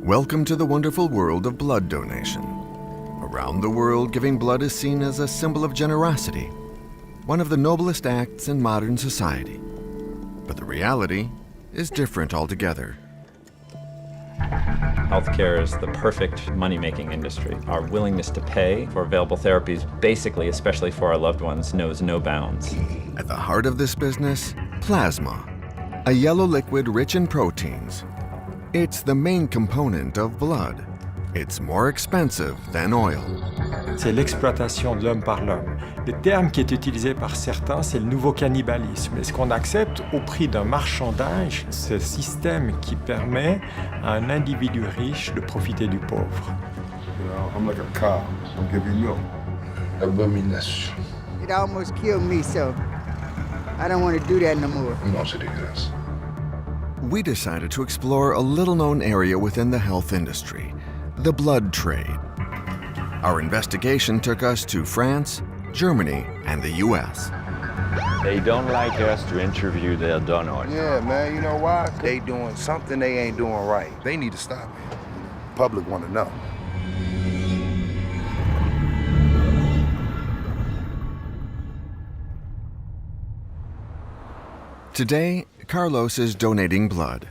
Welcome to the wonderful world of blood donation. Around the world, giving blood is seen as a symbol of generosity, one of the noblest acts in modern society. But the reality is different altogether. Healthcare is the perfect money-making industry. Our willingness to pay for available therapies, basically, especially for our loved ones, knows no bounds. At the heart of this business, plasma, a yellow liquid rich in proteins. It's the main component of blood. It's more expensive than oil. C'est l'exploitation de l'homme par l'homme. Le terme qui est utilisé par certains, c'est le nouveau cannibalisme. Est-ce qu'on accepte au prix d'un marchandage ce système qui permet à un individu riche de profiter du pauvre? I'm like a cow. I'll give you milk. Abomination. It almost killed me, so I don't want to do that no more. No, c'est dégueulasse. We decided to explore a little-known area within the health industry, the blood trade. Our investigation took us to France, Germany, and the US. They don't like us to interview their donors. Yeah, man, you know why? They doing something they ain't doing right. They need to stop it. Public want to know. Today, Carlos is donating blood.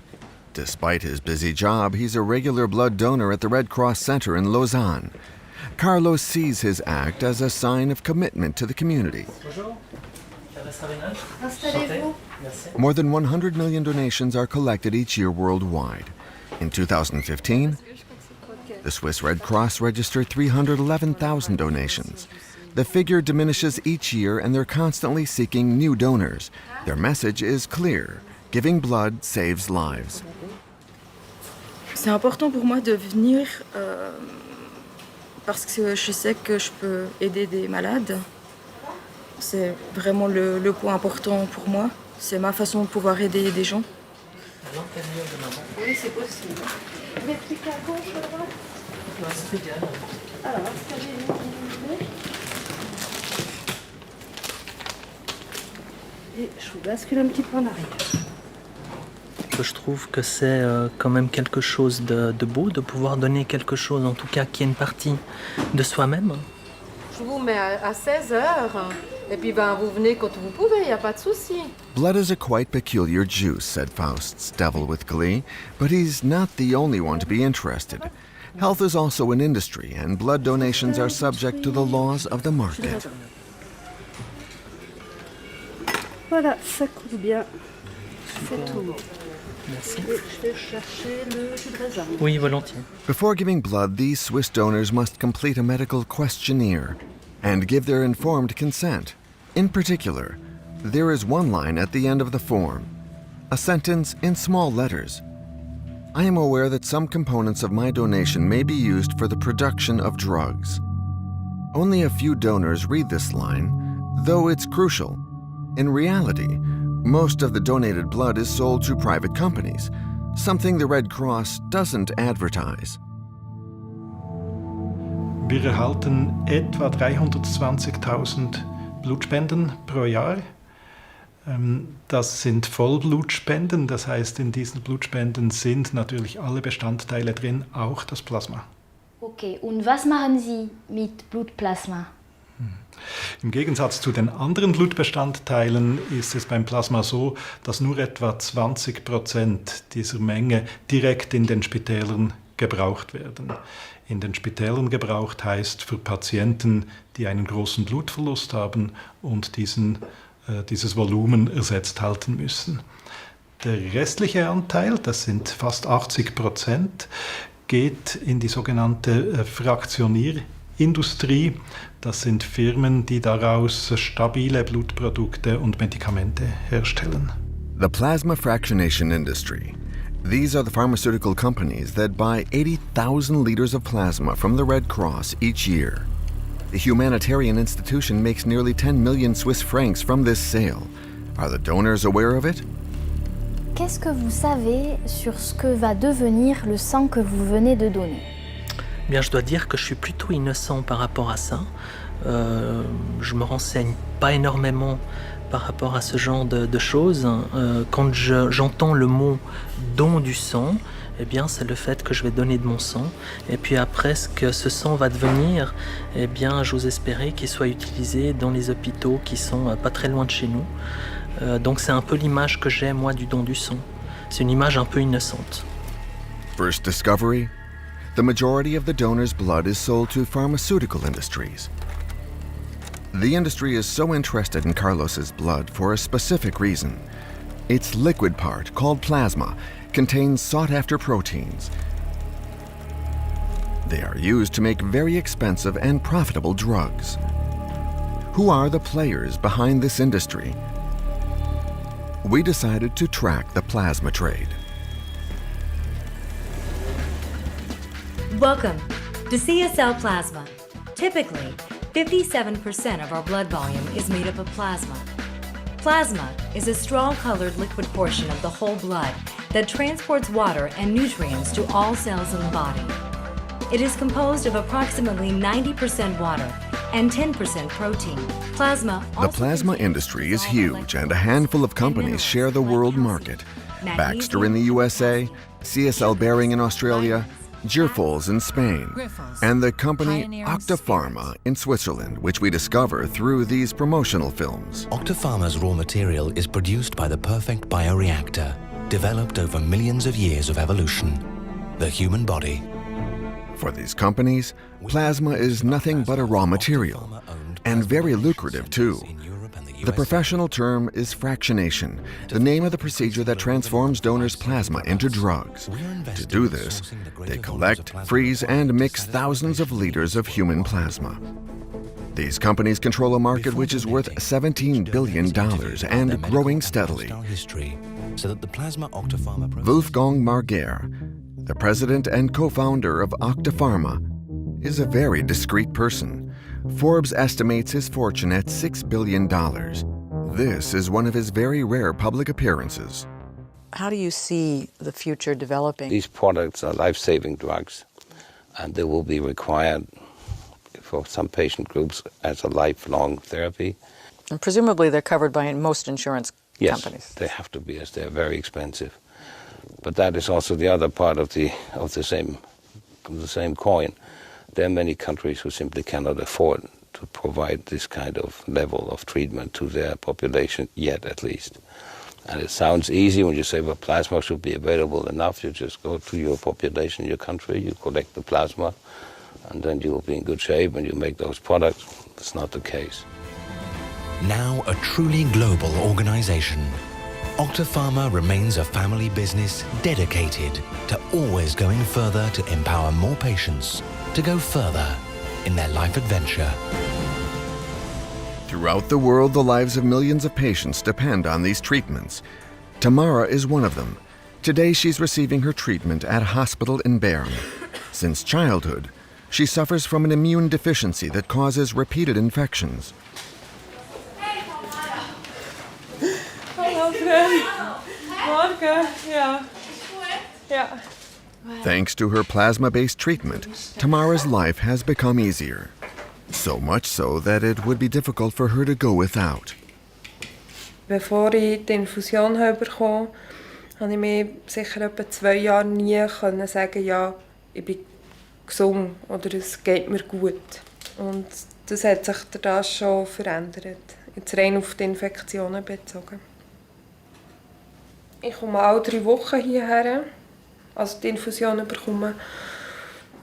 Despite his busy job, he's a regular blood donor at the Red Cross Center in Lausanne. Carlos sees his act as a sign of commitment to the community. More than 100 million donations are collected each year worldwide. In 2015, the Swiss Red Cross registered 311,000 donations. The figure diminishes each year and they're constantly seeking new donors. Their message is clear. Giving blood saves lives. C'est important pour moi de venir parce que je sais que je peux aider des malades. C'est vraiment le point important pour moi. C'est ma façon de pouvoir aider des gens. Oui, c'est possible. Mais plus qu'à gauche, à droite. C'est égal. Alors, est-ce que j'ai une idée? Et je vous bascule un petit peu en arrière. Je trouve que c'est quand même quelque chose de beau de pouvoir donner quelque chose, en tout cas qui est une partie de soi-même. Je vous mets à 16 heures, et puis vous venez quand vous pouvez, il n'y a pas de souci. Blood is a quite peculiar juice, said Faust's devil with glee, but he's not the only one to be interested. Health is also an industry, and blood donations are subject to the laws of the market. Voilà, ça coule bien. C'est tout. Merci. Je vais chercher le jus de raisin. Oui, volontiers. Before giving blood, these Swiss donors must complete a medical questionnaire and give their informed consent. In particular, there is one line at the end of the form, a sentence in small letters. I am aware that some components of my donation may be used for the production of drugs. Only a few donors read this line, though it's crucial. In reality, most of the donated blood is sold to private companies, something the Red Cross doesn't advertise. Wir erhalten etwa 320.000 Blutspenden pro Jahr. Das sind Vollblutspenden, das heißt, in diesen Blutspenden sind natürlich alle Bestandteile drin, auch das Plasma. Okay, und was machen Sie mit Blutplasma? Im Gegensatz zu den anderen Blutbestandteilen ist es beim Plasma so, dass nur etwa 20% dieser Menge direkt in den Spitälern gebraucht werden. In den Spitälern gebraucht heißt für Patienten, die einen großen Blutverlust haben und dieses Volumen ersetzt halten müssen. Der restliche Anteil, das sind fast 80%, geht in die sogenannte Fraktionierindustrie. Das sind Firmen, die daraus stabile Blutprodukte und Medikamente herstellen. The plasma fractionation industry. These are the pharmaceutical companies that buy 80,000 liters of plasma from the Red Cross each year. The humanitarian institution makes nearly 10 million Swiss francs from this sale. Are the donors aware of it? Qu'est-ce que vous savez sur ce que va devenir le sang que vous venez de donner? Bien, je dois dire que je suis plutôt innocent par rapport à ça. Je me renseigne pas énormément par rapport à ce genre de choses. Quand j'entends le mot don du sang, eh bien, c'est le fait que je vais donner de mon sang. Et puis après, ce que ce sang va devenir, eh bien, j'ose espérer qu'il soit utilisé dans les hôpitaux qui sont pas très loin de chez nous. Donc c'est un peu l'image que j'ai, moi, du don du sang. C'est une image un peu innocente. First discovery, the majority of the donor's blood is sold to pharmaceutical industries. The industry is so interested in Carlos's blood for a specific reason. Its liquid part, called plasma, contains sought-after proteins. They are used to make very expensive and profitable drugs. Who are the players behind this industry? We decided to track the plasma trade. Welcome to CSL Plasma. Typically, 57% of our blood volume is made up of plasma. Plasma is a straw-colored liquid portion of the whole blood that transports water and nutrients to all cells in the body. It is composed of approximately 90% water and 10% protein. The plasma industry is huge, and a handful of companies share the world market. Baxter in the USA, CSL Behring in Australia, Girfols in Spain, and the company Pharma in Switzerland, which we discover through these promotional films. Pharma's raw material is produced by the perfect bioreactor, developed over millions of years of evolution, the human body. For these companies, plasma is nothing but a raw material, and very lucrative too. The professional term is fractionation, the name of the procedure that transforms donors' plasma into drugs. To do this, they collect, freeze, and mix thousands of liters of human plasma. These companies control a market which is worth $17 billion and growing steadily. Wolfgang Marger, the president and co-founder of Pharma, is a very discreet person. Forbes estimates his fortune at $6 billion. This is one of his very rare public appearances. How do you see the future developing? These products are life-saving drugs, and they will be required for some patient groups as a lifelong therapy. And presumably they're covered by most insurance companies. Yes, they have to be, as they're very expensive. But that is also the other part of the same coin. There are many countries who simply cannot afford to provide this kind of level of treatment to their population, yet at least. And it sounds easy when you say, well, plasma should be available enough. You just go to your population, your country, you collect the plasma, and then you will be in good shape and you make those products. That's not the case. Now a truly global organization, Pharma remains a family business dedicated to always going further to empower more patients to go further in their life adventure. Throughout the world, the lives of millions of patients depend on these treatments. Tamara is one of them. Today, she's receiving her treatment at a hospital in Bern. Since childhood, she suffers from an immune deficiency that causes repeated infections. Hallo, Morgen. Ja. Ja. Thanks to her plasma-based treatment, Tamara's life has become easier. So much so that it would be difficult for her to go without. Bevor ich die Infusion bekommen habe, konnte ich mir sicher etwa 2 Jahre nie sagen, ja, ich bin gesund oder es geht mir gut. Und das hat sich dadurch schon verändert, jetzt rein auf die Infektionen bezogen. Ich komme alle 3 Wochen hierher, also die Infusion bekommen.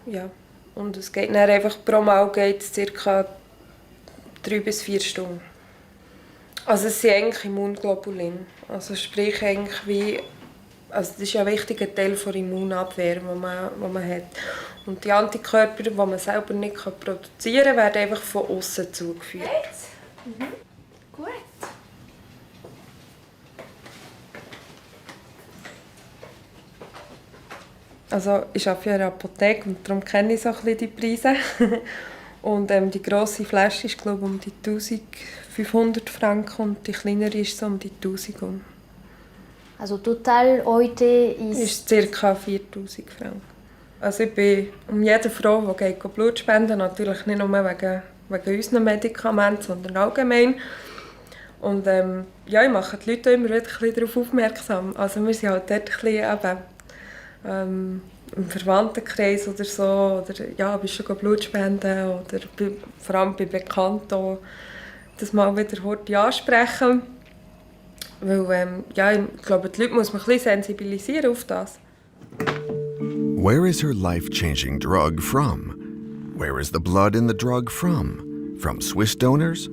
Ja. Und es geht dann einfach pro Mal geht es ca. 3 bis 4 Stunden. Also es sind eigentlich Immunglobulin. Also sprich eigentlich wie, also das ist ein wichtiger Teil der Immunabwehr, die man hat. Und die Antikörper, die man selber nicht produzieren kann, werden einfach von außen zugeführt. Mhm. Gut. Also ich arbeite in einer Apotheke und darum kenne ich so ein bisschen die Preise. Und die grosse Flasche ist glaube ich um die 1500 Franken und die kleinere ist so um die 1000. Also total heute ist ca. 4000 Franken. Also ich bin um jede Frau, die geht Blut spenden, natürlich nicht nur wegen unseren Medikamenten, sondern allgemein. Und ja, ich mache die Leute immer wieder ein bisschen darauf aufmerksam. Also wir sind halt dort ein bisschen im Verwandtenkreis oder so, oder ja, bist du Blut spenden oder vor allem bei Bekannten das mal wieder heute ansprechen. Weil ja, ich glaube, die Leute muss man ein bisschen sensibilisieren auf das. Where is her life-changing drug from? Where is the blood in the drug from? From Swiss donors?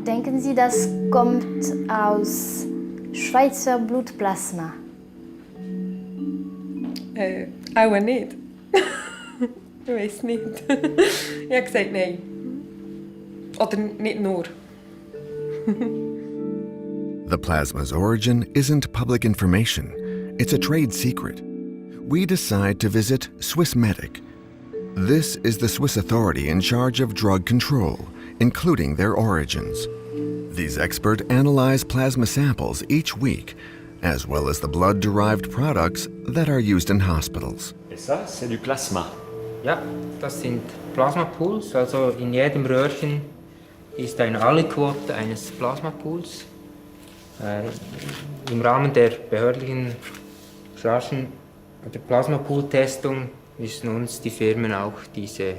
Denken Sie, das kommt aus Schweizer Blutplasma? Auch nicht. Ich weiß nicht. Ich habe gesagt nein. Oder nicht nur. The plasma's origin isn't public information. It's a trade secret. We decide to visit Swissmedic. This is the Swiss authority in charge of drug control, including their origins. These experts analyze plasma samples each week, as well as the blood-derived products that are used in hospitals. Et ça, c'est du Plasma. Ja, das sind Plasmapools. Also in jedem Röhrchen ist eine Aliquote eines Plasmapools. Im Rahmen der behördlichen Chargen der Plasmapool-Testung müssen uns die Firmen auch diese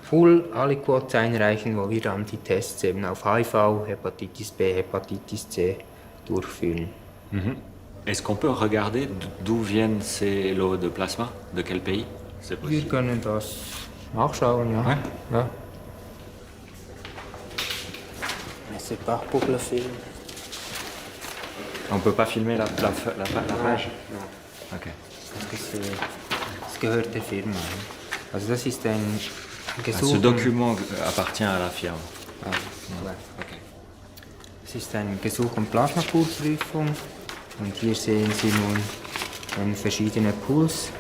Pool-Aliquotes einreichen, wo wir dann die Tests eben auf HIV, Hepatitis B, Hepatitis C durchführen. Mhm. Est-ce qu'on peut regarder d'où viennent ces lots de plasma? De quel pays? Wir können das nachschauen, ja. Ouais. Ja. C'est pas pour le film. On peut pas filmer la page? Non. Ok. Das gehört der Firma. Also das ist ein Gesuch. Ce document appartient à la firme. Ah, ouais. Okay. Es ist ein Gesuch um Plasmapoolprüfung und hier sehen Sie nun verschiedene Pools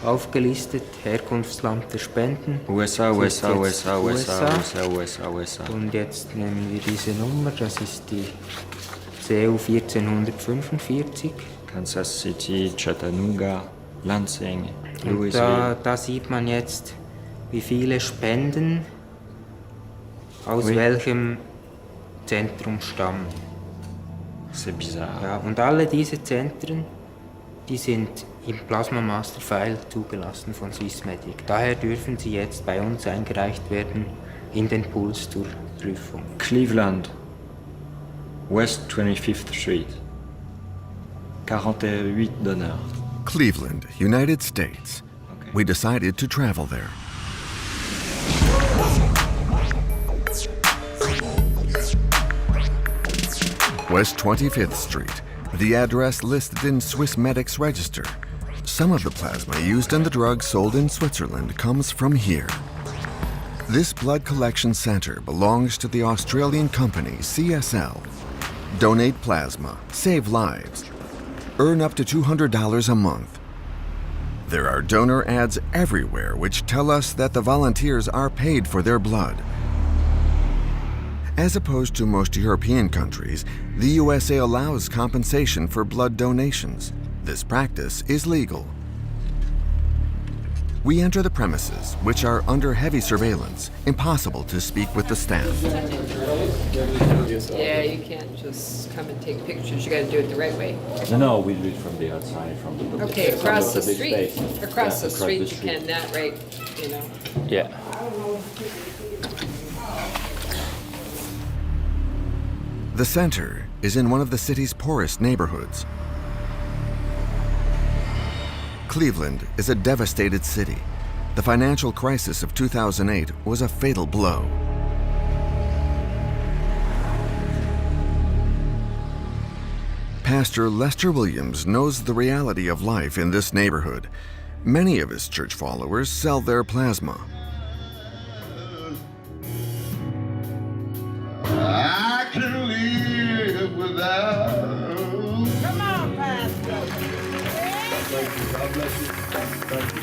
aufgelistet, Herkunftsland der Spenden. USA. Und jetzt nehmen wir diese Nummer, das ist die CU 1445. Kansas City, Chattanooga, Lansing, Und Louisville. da sieht man jetzt, wie viele Spenden aus welchem Zentrum stammen. C'est bizarre. Ja, und alle diese Zentren, die sind im Plasma Master File zugelassen von Swissmedic. Daher dürfen sie jetzt bei uns eingereicht werden in den Pools zur Prüfung. Cleveland, West 25th Street. 48 donneurs. Cleveland, United States. Okay. We decided to travel there. West 25th Street, the address listed in Swissmedic's register. Some of the plasma used in the drugs sold in Switzerland comes from here. This blood collection center belongs to the Australian company CSL. Donate plasma, save lives. Earn up to $200 a month. There are donor ads everywhere which tell us that the volunteers are paid for their blood. As opposed to most European countries, the USA allows compensation for blood donations. This practice is legal. We enter the premises, which are under heavy surveillance, impossible to speak with the staff. Yeah, you can't just come and take pictures. You got to do it the right way. No, we do it from the outside, from the public. Okay, across the big street. space. Across the Yeah, street, the you can, that right, you know. Yeah. The center is in one of the city's poorest neighborhoods. Cleveland is a devastated city. The financial crisis of 2008 was a fatal blow. Pastor Lester Williams knows the reality of life in this neighborhood. Many of his church followers sell their plasma. I can live without. Come on, Pastor. Thank you. God bless you. Thank you.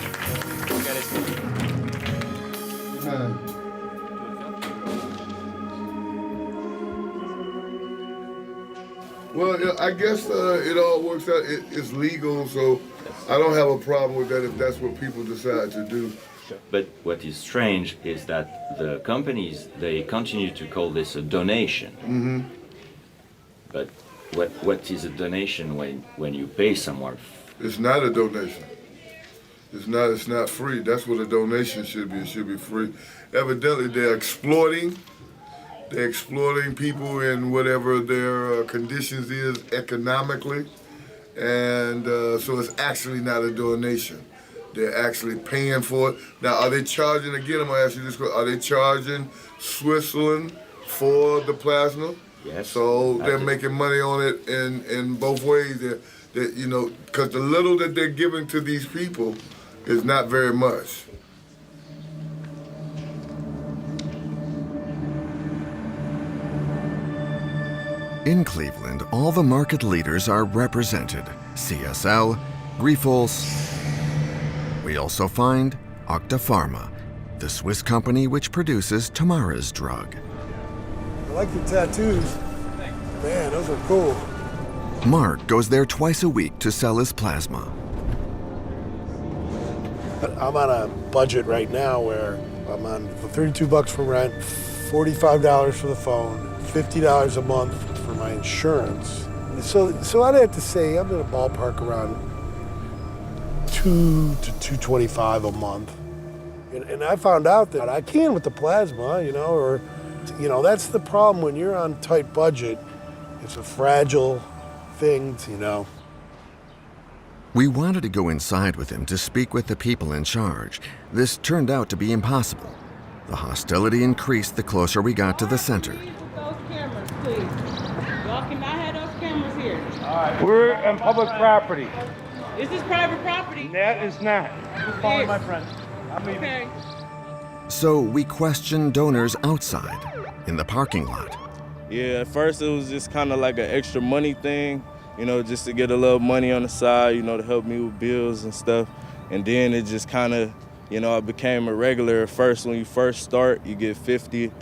Well, I guess it all works out. It's legal, so I don't have a problem with that if that's what people decide to do. But what is strange is that the companies, they continue to call this a donation. Mm-hmm. But What is a donation when you pay someone? It's not a donation. It's not free. That's what a donation should be. It should be free. Evidently, they're exploiting people in whatever their conditions is economically. And so it's actually not a donation. They're actually paying for it. Now, are they charging, again, I'm going to ask you this question, are they charging Switzerland for the plasma? Yes. So they're making money on it in both ways. That you know, because the little that they're giving to these people is not very much. In Cleveland, all the market leaders are represented. CSL, Grifols. We also find Pharma, the Swiss company which produces Tamara's drug. I like the tattoos. Man, those are cool. Mark goes there twice a week to sell his plasma. I'm on a budget right now where I'm on $32 for rent, $45 for the phone, $50 a month for my insurance. So I'd have to say I'm in a ballpark around $200 to $225 a month. And I found out that I can with the plasma, that's the problem when you're on tight budget. It's a fragile thing, We wanted to go inside with him to speak with the people in charge. This turned out to be impossible. The hostility increased the closer we got to the center. Those cameras, please. Y'all cannot have those cameras here. All right, we're on public property. Is this private property? That is not. Just following my friend. I'm leaving. Okay. So we questioned donors outside, in the parking lot. Yeah, at first it was just kind of like an extra money thing, just to get a little money on the side, to help me with bills and stuff. And then it just kind of, I became a regular. At first, when you first start, you get $50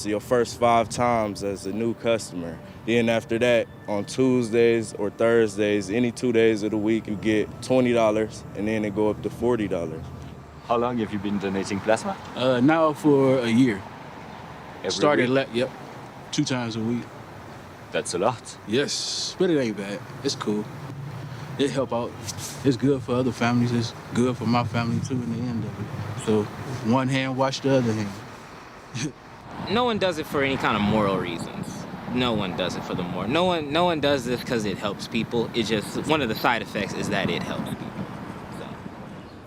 your first 5 times as a new customer. Then after that, on Tuesdays or Thursdays, any 2 days of the week, you get $20, and then it go up to $40. How long have you been donating plasma? Now for a year. Every week? Yep, 2 times a week. That's a lot. Yes, but it ain't bad. It's cool. It help out. It's good for other families. It's good for my family too in the end of it. So one hand wash the other hand. No one does it for any kind of moral reasons. No one does it for the moral. No one does this because it helps people. It's just one of the side effects is that it helps people.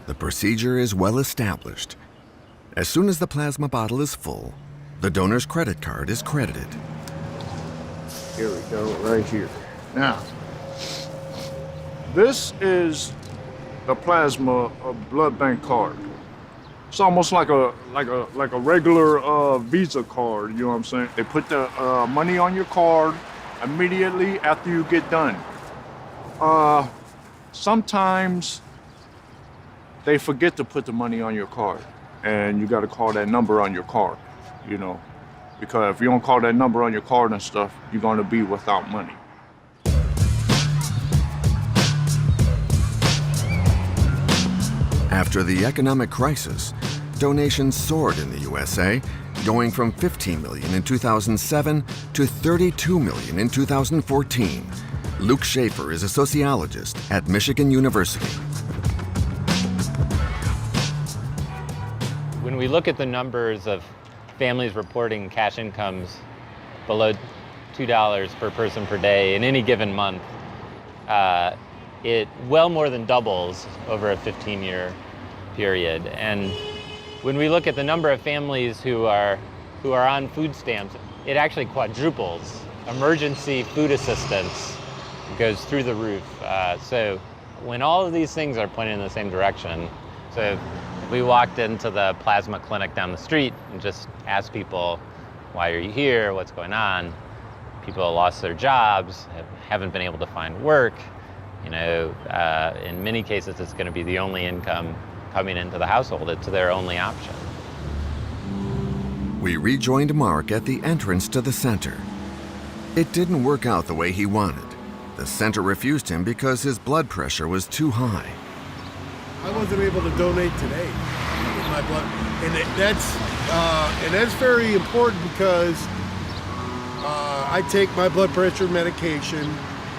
The procedure is well established. As soon as the plasma bottle is full, the donor's credit card is credited. Here we go, right here. Now, this is the plasma blood bank card. It's almost like a regular Visa card, you know what I'm saying? They put the money on your card immediately after you get done. Sometimes they forget to put the money on your card, and you got to call that number on your card, because if you don't call that number on your card and stuff, you're going to be without money. After the economic crisis, donations soared in the USA, going from 15 million in 2007 to 32 million in 2014. Luke Schaefer is a sociologist at Michigan University. When we look at the numbers of families reporting cash incomes below $2 per person per day in any given month, it well more than doubles over a 15-year period. And when we look at the number of families who are on food stamps, it actually quadruples. Emergency food assistance goes through the roof. So when all of these things are pointing in the same direction, so we walked into the plasma clinic down the street and just asked people, why are you here? What's going on? People lost their jobs, haven't been able to find work. In many cases, it's going to be the only income coming into the household. It's their only option. We rejoined Mark at the entrance to the center. It didn't work out the way he wanted. The center refused him because his blood pressure was too high. I wasn't able to donate today with my blood, and that's very important because I take my blood pressure medication,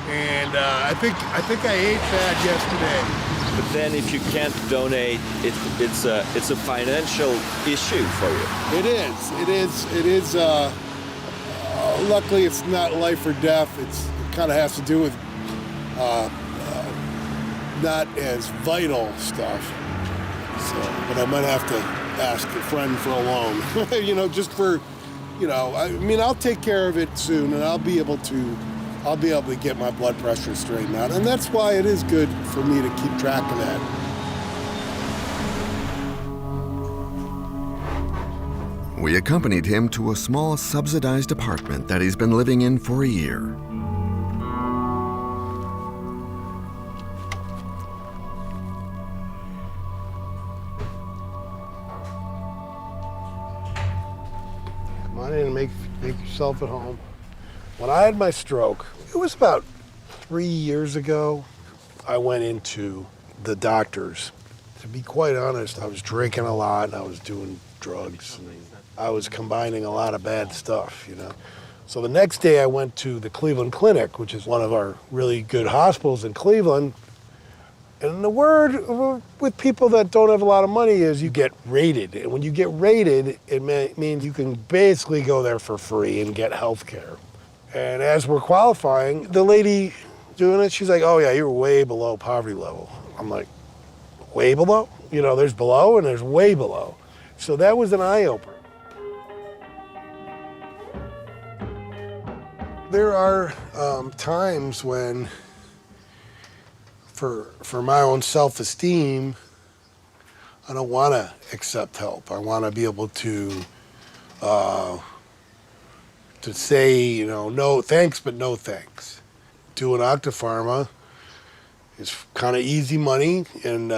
and I think I ate bad yesterday. But then, if you can't donate, it's a financial issue for you. It is. Luckily, it's not life or death. It kind of has to do with not as vital stuff. So, but I might have to ask a friend for a loan. Just for, I'll take care of it soon, and I'll be able to get my blood pressure straightened out. And that's why it is good for me to keep track of that. We accompanied him to a small subsidized apartment that he's been living in for a year. Come on in and make yourself at home. When I had my stroke, it was about 3 years ago, I went into the doctors. To be quite honest, I was drinking a lot and I was doing drugs. And I was combining a lot of bad stuff, So the next day I went to the Cleveland Clinic, which is one of our really good hospitals in Cleveland. And the word with people that don't have a lot of money is you get rated. And when you get rated, it means you can basically go there for free and get health care. And as we're qualifying, the lady doing it, she's like, oh yeah, you're way below poverty level. I'm like, way below? There's below and there's way below. So that was an eye-opener. There are times when, for my own self-esteem, I don't want to accept help. I want to be able to say, no thanks, but no thanks. Doing Octapharma is kind of easy money, and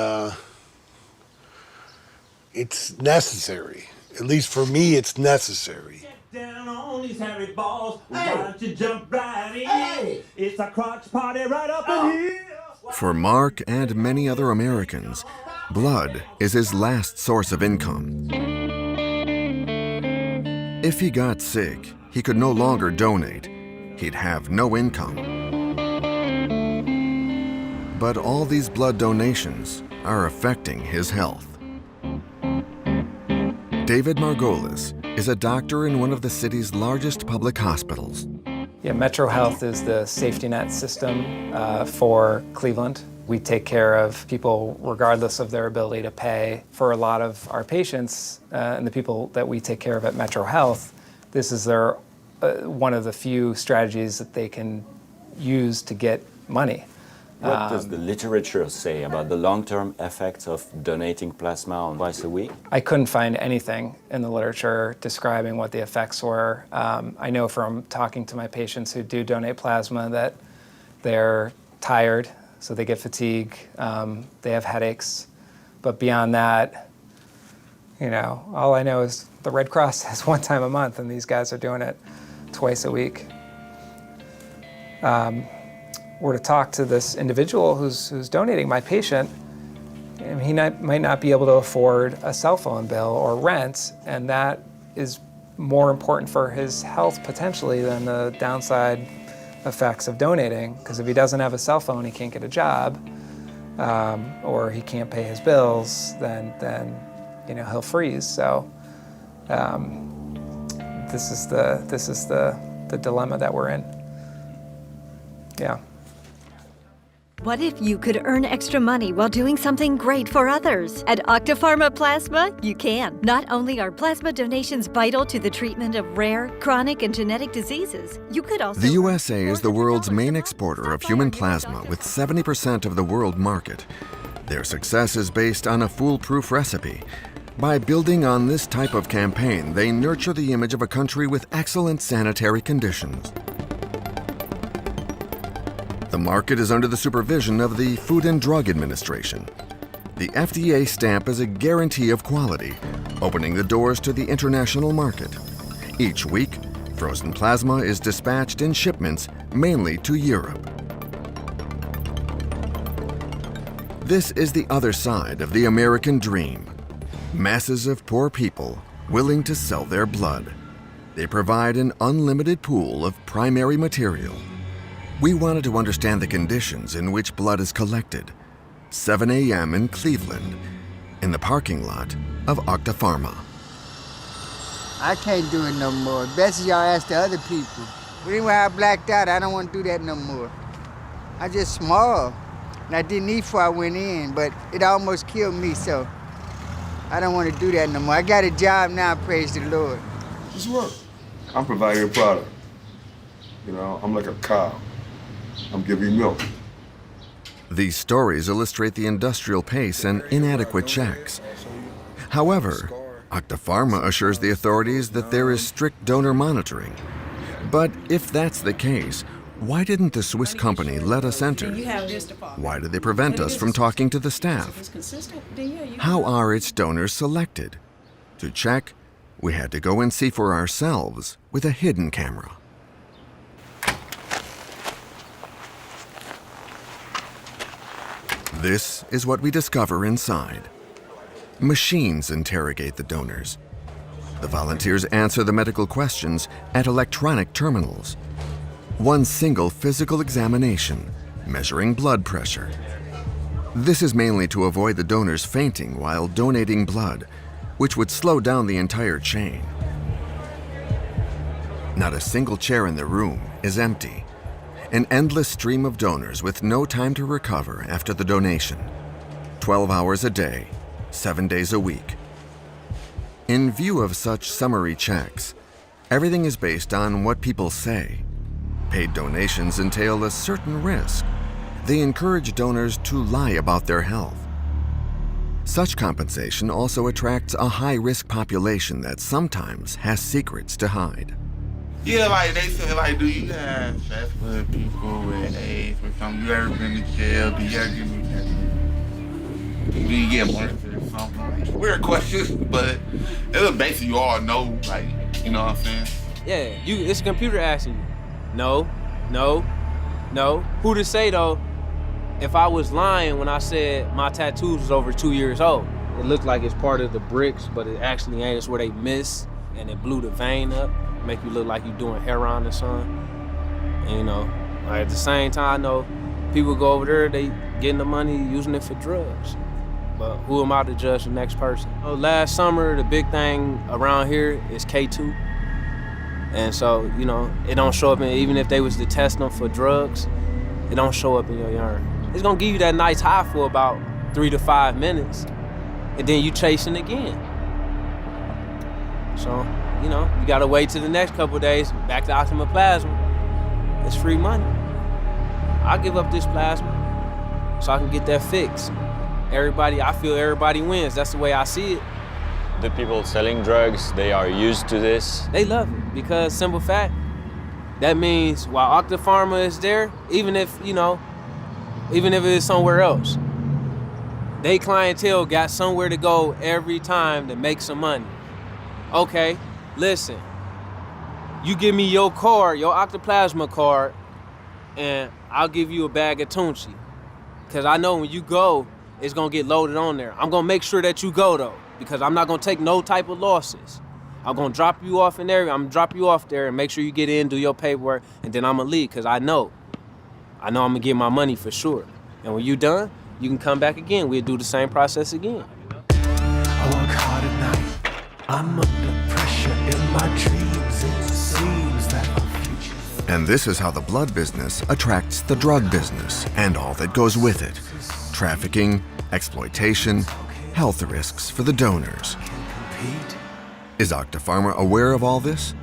it's necessary. At least for me, it's necessary. Down on these hairy balls, why don't you jump right in? It's a crotch party right up in here. For Mark and many other Americans, blood is his last source of income. If he got sick, he could no longer donate. He'd have no income. But all these blood donations are affecting his health. David Margolis is a doctor in one of the city's largest public hospitals. Yeah, Metro Health is the safety net system for Cleveland. We take care of people regardless of their ability to pay. For a lot of our patients and the people that we take care of at Metro Health, this is their one of the few strategies that they can use to get money. What does the literature say about the long-term effects of donating plasma twice a week? I couldn't find anything in the literature describing what the effects were. I know from talking to my patients who do donate plasma that they're tired, so they get fatigue, they have headaches. But beyond that, all I know is the Red Cross has one time a month, and these guys are doing it twice a week. Were to talk to this individual who's donating, my patient, he might not be able to afford a cell phone bill or rent, and that is more important for his health potentially than the downside effects of donating, because if he doesn't have a cell phone, he can't get a job, or he can't pay his bills, then he'll freeze. So this is the dilemma that we're in. Yeah. What if you could earn extra money while doing something great for others? At Octapharma Plasma, you can. Not only are plasma donations vital to the treatment of rare, chronic, and genetic diseases, you could also... The USA is the world's main exporter of human plasma with 70% of the world market. Their success is based on a foolproof recipe. By building on this type of campaign, they nurture the image of a country with excellent sanitary conditions. The market is under the supervision of the Food and Drug Administration. The FDA stamp is a guarantee of quality, opening the doors to the international market. Each week, frozen plasma is dispatched in shipments, mainly to Europe. This is the other side of the American dream. Masses of poor people willing to sell their blood. They provide an unlimited pool of primary material. We wanted to understand the conditions in which blood is collected. 7 a.m. in Cleveland, in the parking lot of Pharma. I can't do it no more. Best y'all ask the other people. But anyway, I blacked out. I don't want to do that no more. I just small. And I didn't eat before I went in, but it almost killed me, so I don't want to do that no more. I got a job now, praise the Lord. Just work. I'm providing a product. You know, I'm like a cow. I'm giving you milk. These stories illustrate the industrial pace and inadequate checks. However, Pharma assures the authorities that there is strict donor monitoring. But if that's the case, why didn't the Swiss company let us enter? Why did they prevent us from talking to the staff? How are its donors selected? To check, we had to go and see for ourselves with a hidden camera. This is what we discover inside. Machines interrogate the donors. The volunteers answer the medical questions at electronic terminals. One single physical examination, measuring blood pressure. This is mainly to avoid the donors fainting while donating blood, which would slow down the entire chain. Not a single chair in the room is empty. An endless stream of donors with no time to recover after the donation. 12 hours a day, 7 days a week. In view of such summary checks, everything is based on what people say. Paid donations entail a certain risk. They encourage donors to lie about their health. Such compensation also attracts a high-risk population that sometimes has secrets to hide. Yeah, like they say, like, do you have fast food people with AIDS or something? You ever been to jail? Do you ever do you get monitored or something? Weird questions, but it'll basically you all know, like, you know what I'm saying? Yeah, it's a computer asking you. No, no, no. Who to say though, if I was lying when I said my tattoos was over 2 years old? It looked like it's part of the bricks, but it actually ain't. It's where they missed and it blew the vein up. Make you look like you're doing heroin or something. And, you know, like at the same time, I know people go over there, they getting the money, using it for drugs. But who am I to judge the next person? Last summer, the big thing around here is K2. And so, you know, it don't show up in, even if they was to test them for drugs, it don't show up in your urine. It's gonna give you that nice high for about 3 to 5 minutes, and then you chasing again. So, you know, you gotta wait till the next couple of days, back to Optima Plasma. It's free money. I'll give up this plasma so I can get that fix. I feel everybody wins. That's the way I see it. The people selling drugs, they are used to this. They love it because, simple fact, that means while Pharma is there, even if it is somewhere else, they clientele got somewhere to go every time to make some money. Okay, listen, you give me your card, your Octoplasma card, and I'll give you a bag of Tunchi. Because I know when you go, it's gonna get loaded on there. I'm gonna make sure that you go though, because I'm not gonna take no type of losses. I'm gonna drop you off in there, I'm gonna drop you off there and make sure you get in, do your paperwork, and then I'm gonna leave, because I know I'm gonna get my money for sure. And when you done, you can come back again. We'll do the same process again. I work hard at night. I'm under pressure in my dreams. It seems that my future. And this is how the blood business attracts the drug business and all that goes with it. Trafficking, exploitation, health risks for the donors. Is Pharma aware of all this?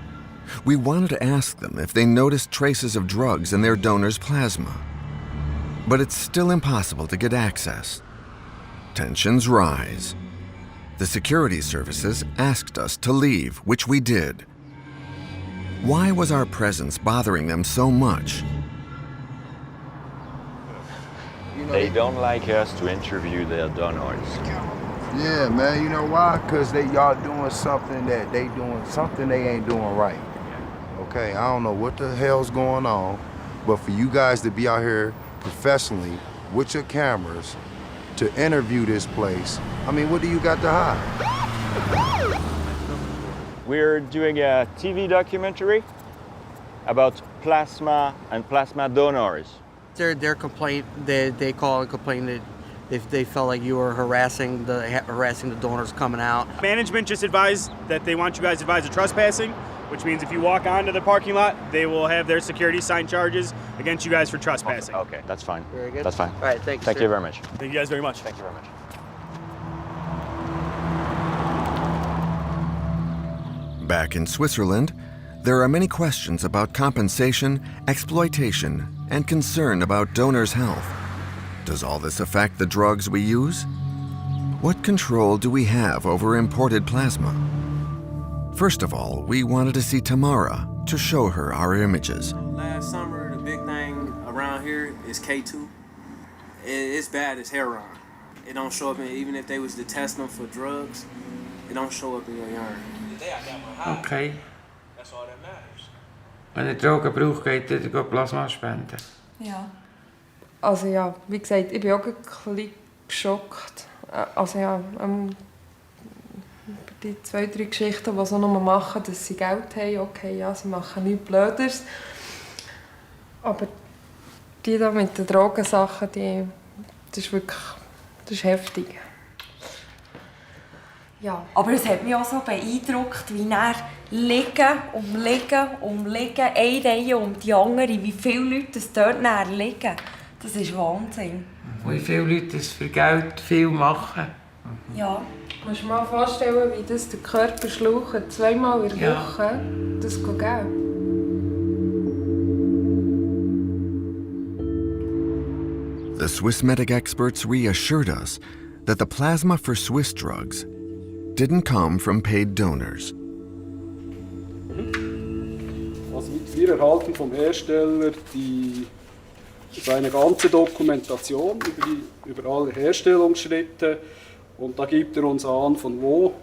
We wanted to ask them if they noticed traces of drugs in their donors' plasma. But it's still impossible to get access. Tensions rise. The security services asked us to leave, which we did. Why was our presence bothering them so much? They don't like us to interview their donors. Yeah, man, you know why? Because y'all doing something that they ain't doing right. Okay, I don't know what the hell's going on, but for you guys to be out here professionally with your cameras to interview this place, I mean, what do you got to hide? We're doing a TV documentary about plasma and plasma donors. Their complaint, they call and complain that if they felt like you were harassing the donors coming out. Management just advised that they want you guys advised of trespassing, which means if you walk onto the parking lot, they will have their security sign charges against you guys for trespassing. Okay, that's fine. Very good. That's fine. All right, thank you. Thank sir. you very much. Thank you guys very much. Thank you very much. Back in Switzerland, there are many questions about compensation, exploitation, and concern about donors' health. Does all this affect the drugs we use? What control do we have over imported plasma? First of all, we wanted to see Tamara to show her our images. Last summer, the big thing around here is K2. It's bad as heroin. It don't show up even if they was to test them for drugs, it don't show up in your urine. Okay. That's all that matters. Wenn ihr Drogen braucht, geht ihr Plasma spenden. Ja. Also ja, wie gesagt, ich bin auch ein bisschen geschockt. Also ja, die 2, 3 Geschichten, die sie nur machen, dass sie Geld haben, okay, ja, sie machen nichts Blödes. Aber die da mit den Drogensachen, das ist wirklich, das ist heftig. Ja, aber es hat mich auch so beeindruckt, wie er liegen, eine Reihe um die andere, wie viele Leute das dort liegen. Das ist Wahnsinn. Wie viele Leute das für Geld viel machen. Ja. Du musst dir mal vorstellen, wie das der Körper schlaucht, 2-mal in der Woche, das geht Geld. The Swiss medic experts reassured us that the plasma for Swiss drugs didn't come from paid donors. Also wir erhalten vom Hersteller seine ganze Dokumentation über alle Herstellungsschritte und da gibt uns an, von wo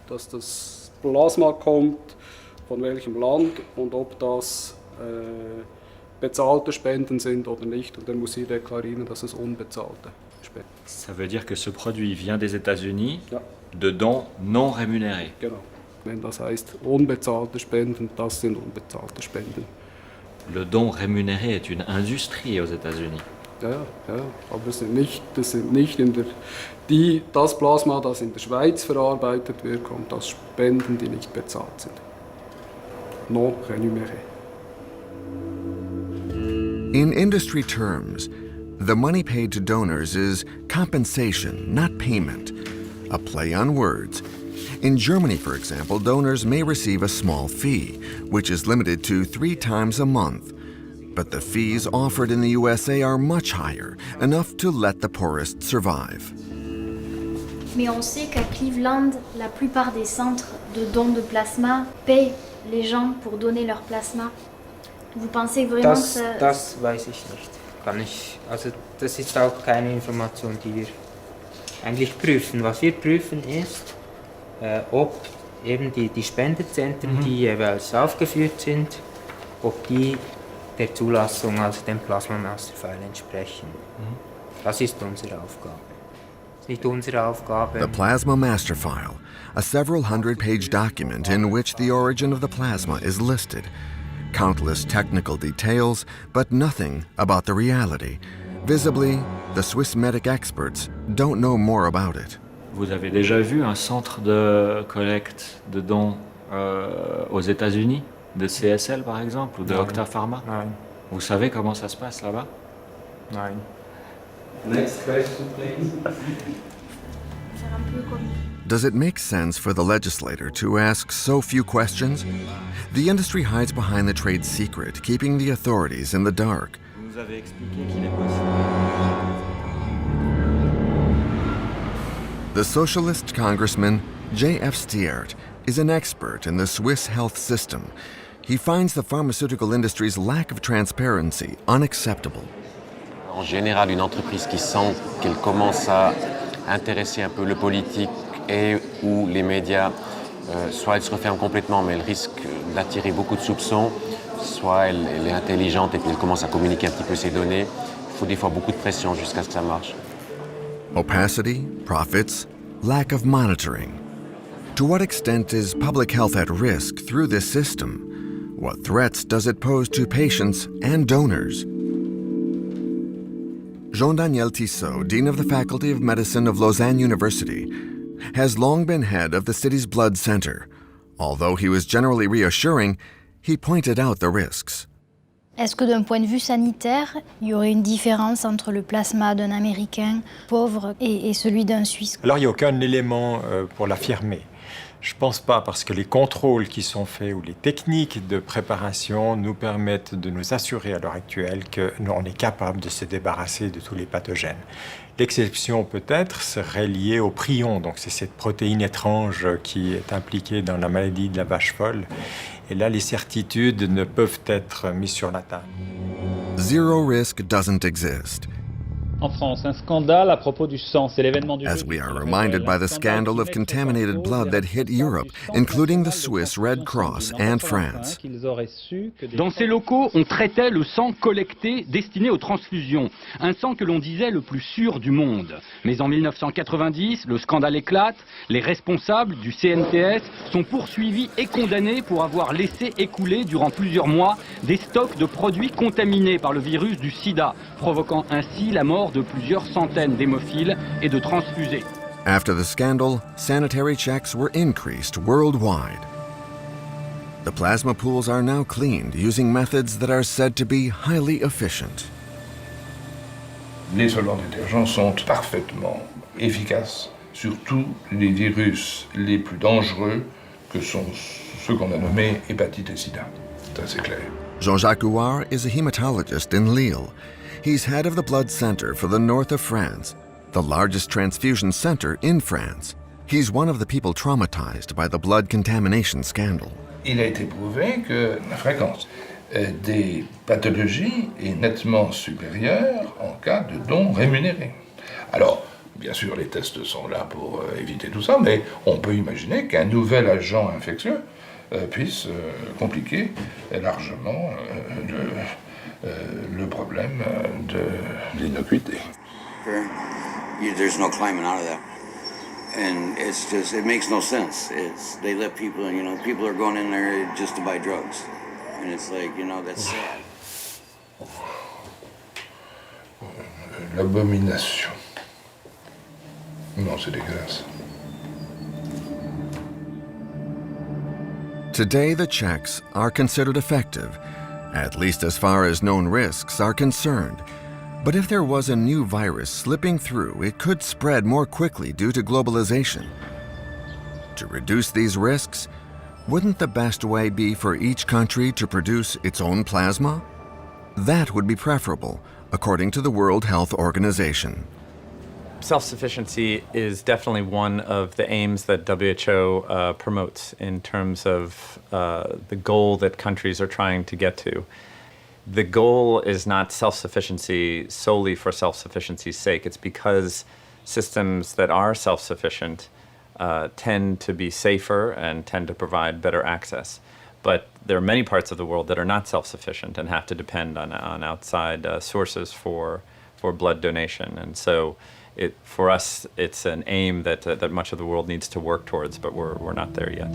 das Plasma kommt, von welchem Land und ob das bezahlte Spenden sind oder nicht. Und dann muss sie deklarieren, dass es unbezahlte Spenden sind. Ça veut dire que ce produit vient des États-Unis de dons non rémunérés. Genau. Wenn das heißt unbezahlte Spenden, das sind unbezahlte Spenden. Le don rémunéré est une industrie aux États-Unis. Ja, aber das sind nicht das Plasma, das in der Schweiz verarbeitet wird, kommt aus Spenden, die nicht bezahlt sind. Non rémunéré. In industry terms, the money paid to donors is compensation, not payment, a play on words. In Germany, for example, donors may receive a small fee, which is limited to 3 times a month. But the fees offered in the USA are much higher, enough to let the poorest survive. Mais on sait qu'à Cleveland, la plupart des centres de dons de plasma paient les gens pour donner leur plasma. Vous pensez vraiment que ça... Das weiß ich nicht. Also das ist auch keine Information, die wir eigentlich prüfen. Was wir prüfen ist, ob eben die Spendezentren, die jeweils aufgeführt sind, ob die der Zulassung, also dem Plasma Master File entsprechen. Das ist unsere Aufgabe. Das ist nicht unsere Aufgabe. The Plasma Master File, a several hundred-page document in which the origin of the plasma is listed. Countless technical details, but nothing about the reality. Visibly, the Swiss medic experts don't know more about it. Vous avez déjà vu un centre de collecte de dons aux États-Unis, de CSL par exemple, ou de Octa Pharma? Nein. Vous savez comment ça se passe là-bas? Nein. Next question, please. Does it make sense for the legislator to ask so few questions? The industry hides behind the trade secret, keeping the authorities in the dark. Vous nous avez expliqué qu'il est possible. The socialist congressman J.F. Stiert is an expert in the Swiss health system. He finds the pharmaceutical industry's lack of transparency unacceptable. En général, une entreprise qui sent qu'elle commence à intéresser un peu le politique et ou les médias, soit elle se referme complètement, mais elle risque d'attirer beaucoup de soupçons, soit elle est intelligente et puis elle commence à communiquer un petit peu ses données. Il faut des fois beaucoup de pression jusqu'à ce que ça marche. Opacity, profits, lack of monitoring. To what extent is public health at risk through this system? What threats does it pose to patients and donors? Jean-Daniel Tissot, Dean of the Faculty of Medicine of Lausanne University, has long been head of the city's blood center. Although he was generally reassuring, he pointed out the risks. Est-ce que d'un point de vue sanitaire, il y aurait une différence entre le plasma d'un Américain pauvre et celui d'un Suisse? Alors il n'y a aucun élément pour l'affirmer. Je ne pense pas, parce que les contrôles qui sont faits ou les techniques de préparation nous permettent de nous assurer à l'heure actuelle qu'on est capable de se débarrasser de tous les pathogènes. L'exception peut-être serait liée au prion, donc c'est cette protéine étrange qui est impliquée dans la maladie de la vache folle. Et là, les certitudes ne peuvent être mises sur la table. Zero risk doesn't exist. En France, un scandale à propos du sang, c'est l'événement du As we are reminded by the scandal of contaminated blood that hit Europe, including the Swiss Red Cross and France. Dans ces locaux, on traitait le sang collecté destiné aux transfusions, un sang que l'on disait le plus sûr du monde. Mais en 1990, le scandale éclate, les responsables du CNTS sont poursuivis et condamnés pour avoir laissé écouler durant plusieurs mois des stocks de produits contaminés par le virus du sida, provoquant ainsi la mort de plusieurs centaines d'hémophiles et de transfusés. After the scandal, sanitary checks were increased worldwide. The plasma pools are now cleaned using methods that are said to be highly efficient. Les solvants détergents sont parfaitement efficaces sur tous les virus les plus dangereux que sont ceux qu'on a nommés hépatite et sida. C'est assez clair. Jean-Jacques Houard is a hematologist in Lille. He's head of the blood center for the north of France, the largest transfusion center in France. He's one of the people traumatized by the blood contamination scandal. Il a été prouvé que la fréquence des pathologies est nettement supérieure en cas de dons rémunérés. Alors, bien sûr, les tests sont là pour éviter tout ça, mais on peut imaginer qu'un nouvel agent infectieux puisse compliquer largement le problème de l'innocuité. There's no climbing out of that. And it's just, it makes no sense. They let people in, people are going in there just to buy drugs. And it's like, that's sad. L'abomination. Non, c'est dégueulasse. Today, the checks are considered effective, at least as far as known risks are concerned. But if there was a new virus slipping through, it could spread more quickly due to globalization. To reduce these risks, wouldn't the best way be for each country to produce its own plasma? That would be preferable, according to the World Health Organization. Self-sufficiency is definitely one of the aims that WHO promotes in terms of the goal that countries are trying to get to. The goal is not self-sufficiency solely for self-sufficiency's sake. It's because systems that are self-sufficient tend to be safer and tend to provide better access. But there are many parts of the world that are not self-sufficient and have to depend on outside sources for blood donation. And so for us, it's an aim that much of the world needs to work towards, but we're not there yet.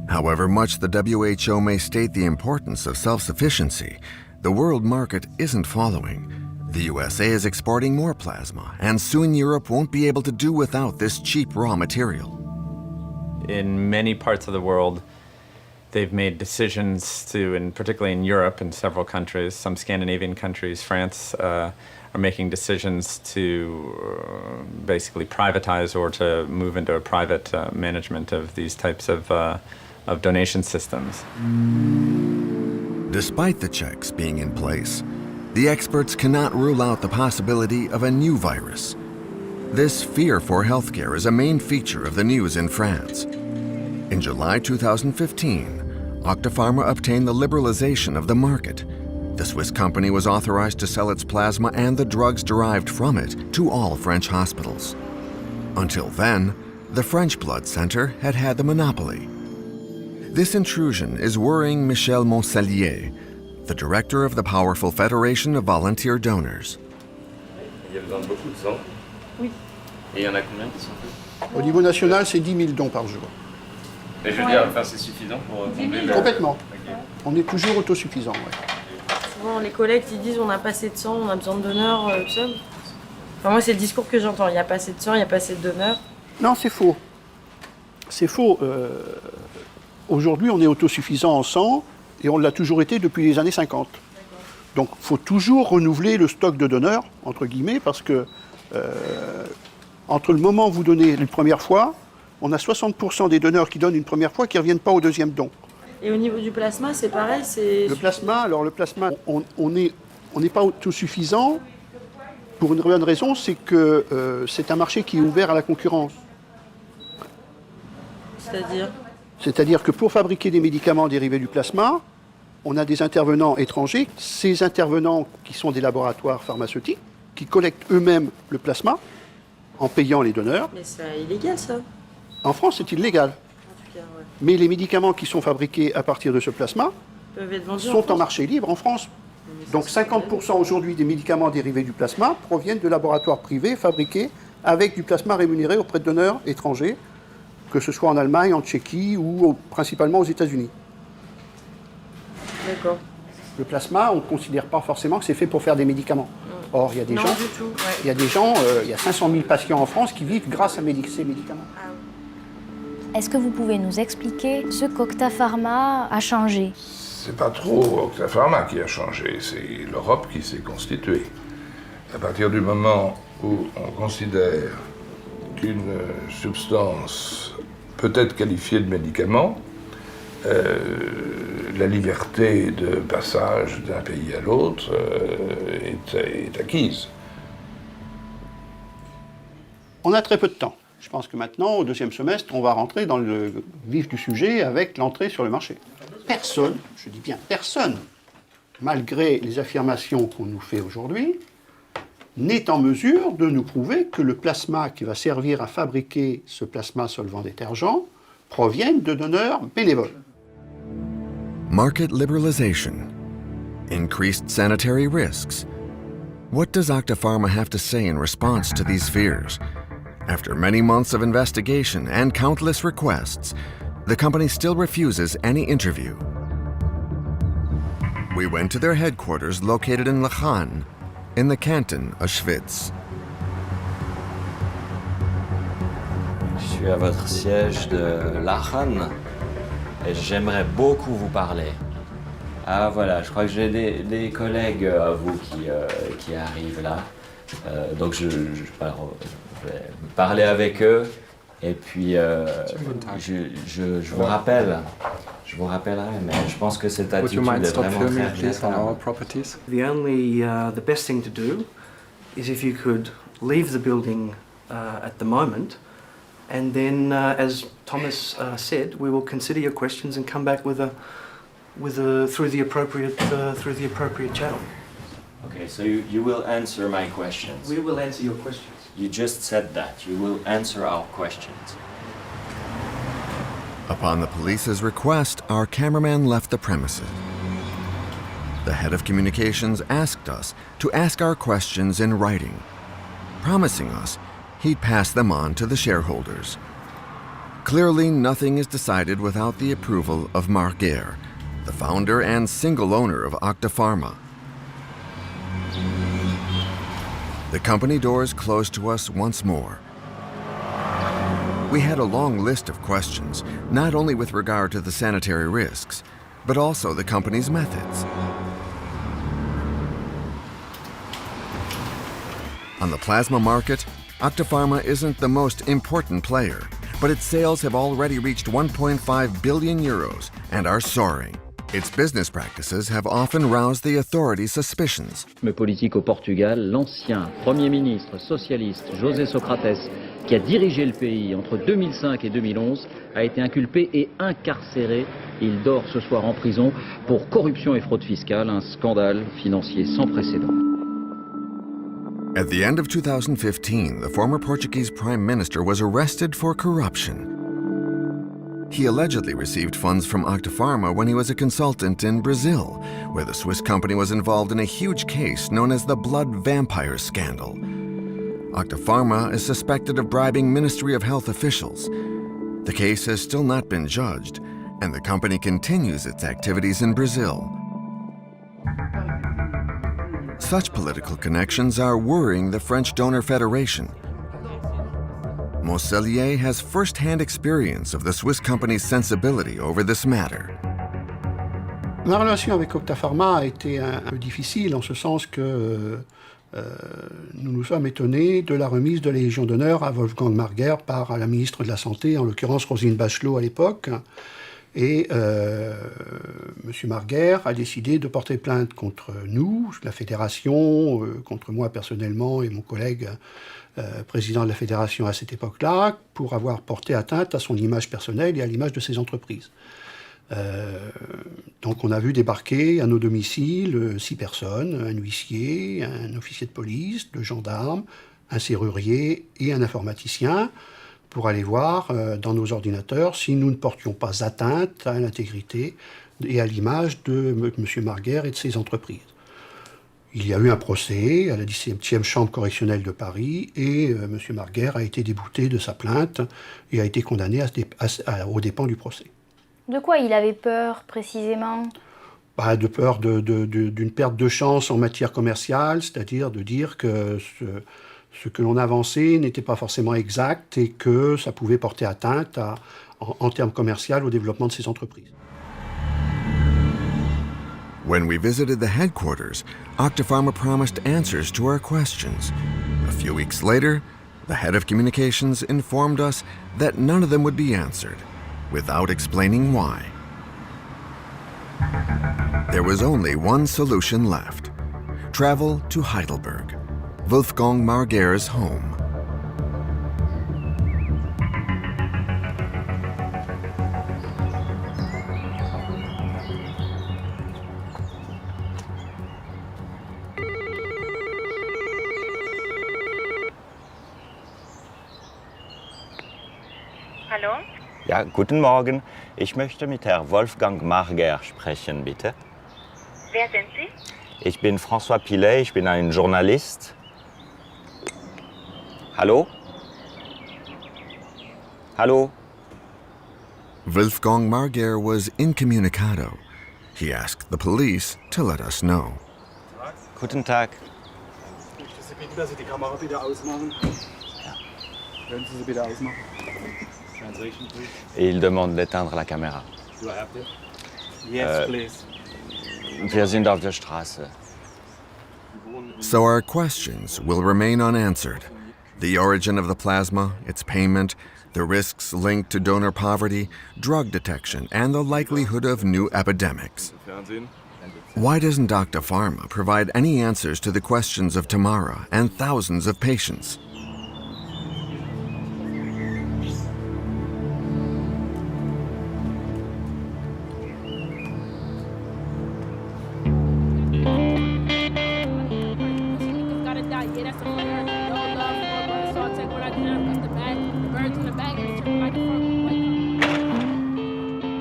However much the WHO may state the importance of self-sufficiency, the world market isn't following. The USA is exporting more plasma, and soon Europe won't be able to do without this cheap raw material. In many parts of the world, they've made decisions to, and particularly in Europe, in several countries, some Scandinavian countries, France, are making decisions to basically privatize or to move into a private management of these types of donation systems. Despite the checks being in place, the experts cannot rule out the possibility of a new virus. This fear for healthcare is a main feature of the news in France. In July 2015, Octapharma obtained the liberalization of the market. The Swiss company was authorized to sell its plasma and the drugs derived from it to all French hospitals. Until then, the French Blood Center had had the monopoly. This intrusion is worrying Michel Monsallier, the director of the powerful Federation of Volunteer Donors. Il y a besoin de beaucoup de sang. Oui. Et il y en a combien qui sont faits? Au niveau national, c'est 10 000 dons par jour. Et je veux dire, enfin, c'est suffisant pour combler le... Complètement. Ok. On est toujours autosuffisant. Ouais. Souvent, les collectes, ils disent on n'a pas assez de sang, on a besoin de donneurs, tout ça. Enfin, moi, c'est le discours que j'entends. Il n'y a pas assez de sang, il n'y a pas assez de donneurs. Non, c'est faux. C'est faux. Aujourd'hui, on est autosuffisant en sang et on l'a toujours été depuis les années 50. Donc, il faut toujours renouveler le stock de donneurs, entre guillemets, parce que entre le moment où vous donnez une première fois, on a 60% des donneurs qui donnent une première fois qui ne reviennent pas au deuxième don. Et au niveau du plasma, c'est pareil, c'est... Le plasma, on n'est pas autosuffisant pour une bonne raison, c'est que c'est un marché qui est ouvert à la concurrence. C'est-à-dire? C'est-à-dire que pour fabriquer des médicaments dérivés du plasma, on a des intervenants étrangers. Ces intervenants qui sont des laboratoires pharmaceutiques, qui collectent eux-mêmes le plasma en payant les donneurs. Mais c'est illégal, ça. En France, c'est illégal. En tout cas, ouais. Mais les médicaments qui sont fabriqués à partir de ce plasma Peuvent être vendus sont en marché libre en France. Donc 50% aujourd'hui des médicaments dérivés du plasma proviennent de laboratoires privés fabriqués avec du plasma rémunéré auprès de donneurs étrangers, que ce soit en Allemagne, en Tchéquie ou principalement aux États-Unis. D'accord. Le plasma, on ne considère pas forcément que c'est fait pour faire des médicaments. Or, il y a des Non, gens, du tout, ouais. il y a des gens, il y a 500 000 patients en France qui vivent grâce à ces médicaments. Est-ce que vous pouvez nous expliquer ce qu'Octa Pharma a changé? C'est pas trop Octa Pharma qui a changé, c'est l'Europe qui s'est constituée. À partir du moment où on considère qu'une substance peut être qualifiée de médicament, la liberté de passage d'un pays à l'autre est acquise. On a très peu de temps. Je pense que maintenant, au deuxième semestre, on va rentrer dans le vif du sujet avec l'entrée sur le marché. Personne, je dis bien personne, malgré les affirmations qu'on nous fait aujourd'hui, n'est en mesure de nous prouver que le plasma qui va servir à fabriquer ce plasma solvant détergent provienne de donneurs bénévoles. Market liberalization, increased sanitary risks. What does Octa Pharma have to say in response to these fears? After many months of investigation and countless requests, the company still refuses any interview. We went to their headquarters located in Lachan, in the canton of Schwyz. Je suis à votre siège de Lachan et j'aimerais beaucoup vous parler. Ah voilà, je crois que j'ai des collègues à vous qui arrivent là. Donc je vais parler avec eux et puis je vous rappelle. Je vous rappellerai, mais je pense que cette attitude est vraiment très regrettable. The best thing to do is if you could leave the building at the moment, and then, as Thomas said, we will consider your questions and come back through the appropriate channel. Okay, so you will answer my questions. We will answer your questions. You just said that. You will answer our questions. Upon the police's request, our cameraman left the premises. The head of communications asked us to ask our questions in writing, promising us he'd pass them on to the shareholders. Clearly, nothing is decided without the approval of Marc Guerre, the founder and single owner of Octa Pharma. The company doors closed to us once more. We had a long list of questions, not only with regard to the sanitary risks, but also the company's methods. On the plasma market, Octa Pharma isn't the most important player, but its sales have already reached 1.5 billion euros and are soaring. Its business practices have often roused the authorities' suspicions. Politique au Portugal, l'ancien Premier ministre socialiste José Socrates, qui a dirigé le pays entre 2005 et 2011, a été inculpé et incarcéré. Il dort ce soir en prison pour corruption et fraude fiscale, un scandale financier sans précédent. At the end of 2015, the former Portuguese prime minister was arrested for corruption. He allegedly received funds from Octa Pharma when he was a consultant in Brazil, where the Swiss company was involved in a huge case known as the blood vampire scandal. Pharma is suspected of bribing Ministry of Health officials. The case has still not been judged, and the company continues its activities in Brazil. Such political connections are worrying the French Donor Federation. Mosellier has first-hand experience of the Swiss company's sensibility over this matter. Ma relation avec Pharma a été un peu difficile en ce sens que nous nous sommes étonnés de la remise de la Légion d'honneur à Wolfgang Marguer par la ministre de la Santé, en l'occurrence Roselyne Bachelot à l'époque. Et M. Marguer a décidé de porter plainte contre nous, la fédération, contre moi personnellement et mon collègue président de la fédération à cette époque-là, pour avoir porté atteinte à son image personnelle et à l'image de ses entreprises. Donc on a vu débarquer à nos domiciles 6 personnes, un huissier, un officier de police, 2 gendarmes, un serrurier et un informaticien, pour aller voir dans nos ordinateurs si nous ne portions pas atteinte à l'intégrité et à l'image de M. Marguer et de ses entreprises. Il y a eu un procès à la 17e chambre correctionnelle de Paris et M. Marguer a été débouté de sa plainte et a été condamné aux dépens du procès. De quoi il avait peur précisément? De peur d'une perte de chance en matière commerciale, c'est-à-dire de dire que ce que l'on avançait n'était pas forcément exact et que ça pouvait porter atteinte en termes commerciaux au développement de ces entreprises. When we visited the headquarters, Pharma promised answers to our questions. A few weeks later, the head of communications informed us that none of them would be answered, without explaining why. There was only one solution left: travel to Heidelberg, Wolfgang Marguer's home. Hallo? Ja, guten Morgen. Ich möchte mit Herrn Wolfgang Marguer sprechen, bitte. Wer sind Sie? Ich bin François Pilet, ich bin ein Journalist. Hallo? Hallo? Wolfgang Marguer was incommunicado. He asked the police to let us know. Guten Tag. Ich möchte Sie bitten, dass Sie die Kamera bitte ausmachen. Ja. Können Sie sie bitte ausmachen? Translation, please. Il demande d'éteindre la caméra. Do I have to? Yes, please. Wir sind auf der Straße. So our questions will remain unanswered. The origin of the plasma, its payment, the risks linked to donor poverty, drug detection, and the likelihood of new epidemics. Why doesn't Pharma provide any answers to the questions of Tamara and thousands of patients?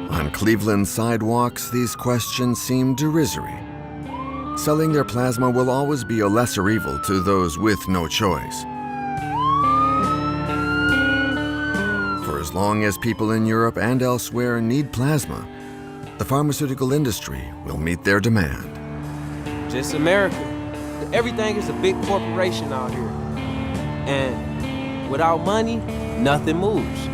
On Cleveland sidewalks, these questions seem derisory. Selling their plasma will always be a lesser evil to those with no choice. For as long as people in Europe and elsewhere need plasma, the pharmaceutical industry will meet their demand. Just America. Everything is a big corporation out here. And without money, nothing moves.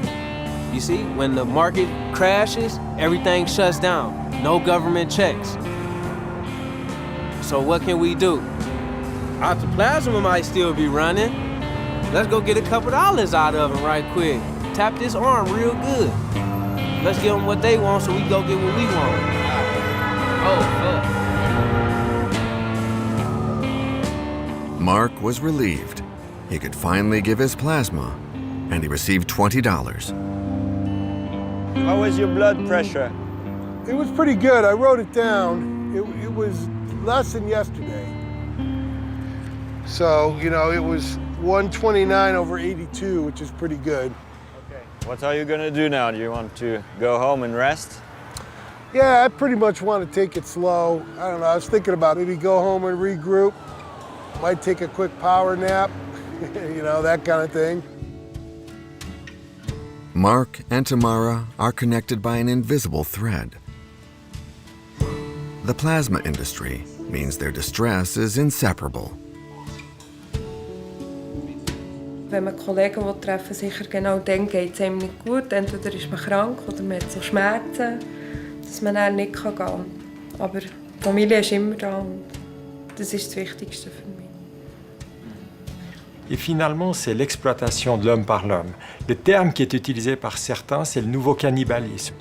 You see, when the market crashes, everything shuts down. No government checks. So what can we do? Our plasma might still be running. Let's go get a couple dollars out of them right quick. Tap this arm real good. Let's give them what they want so we go get what we want. Oh, fuck. Mark was relieved. He could finally give his plasma, and he received $20. How was your blood pressure? It was pretty good. I wrote it down. It was less than yesterday. So, you know, it was 129/82, which is pretty good. Okay. What are you going to do now? Do you want to go home and rest? Yeah, I pretty much want to take it slow. I don't know, I was thinking about it. Maybe go home and regroup. Might take a quick power nap. you know, that kind of thing. Mark and Tamara are connected by an invisible thread. The plasma industry means their distress is inseparable. Wenn man Kollegen treffen will, sicher genau dann geht es einem nicht gut. Entweder ist man krank oder man hat so Schmerzen, dass man dann nicht gehen kann. Aber die Familie ist immer da und das ist das Wichtigste für mich. Et finalement, c'est l'exploitation de l'homme par l'homme. Le terme qui est utilisé par certains, c'est le nouveau cannibalisme.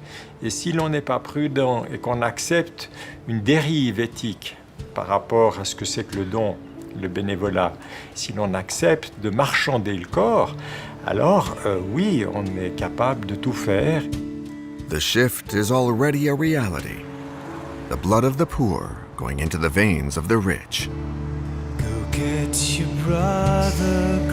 Et si l'on n'est pas prudent et qu'on accepte une dérive éthique par rapport à ce que c'est que le don, le bénévolat, si l'on accepte de marchander le corps, alors oui, on est capable de tout faire. The shift is already a reality. The blood of the poor going into the veins of the rich. Go get your brother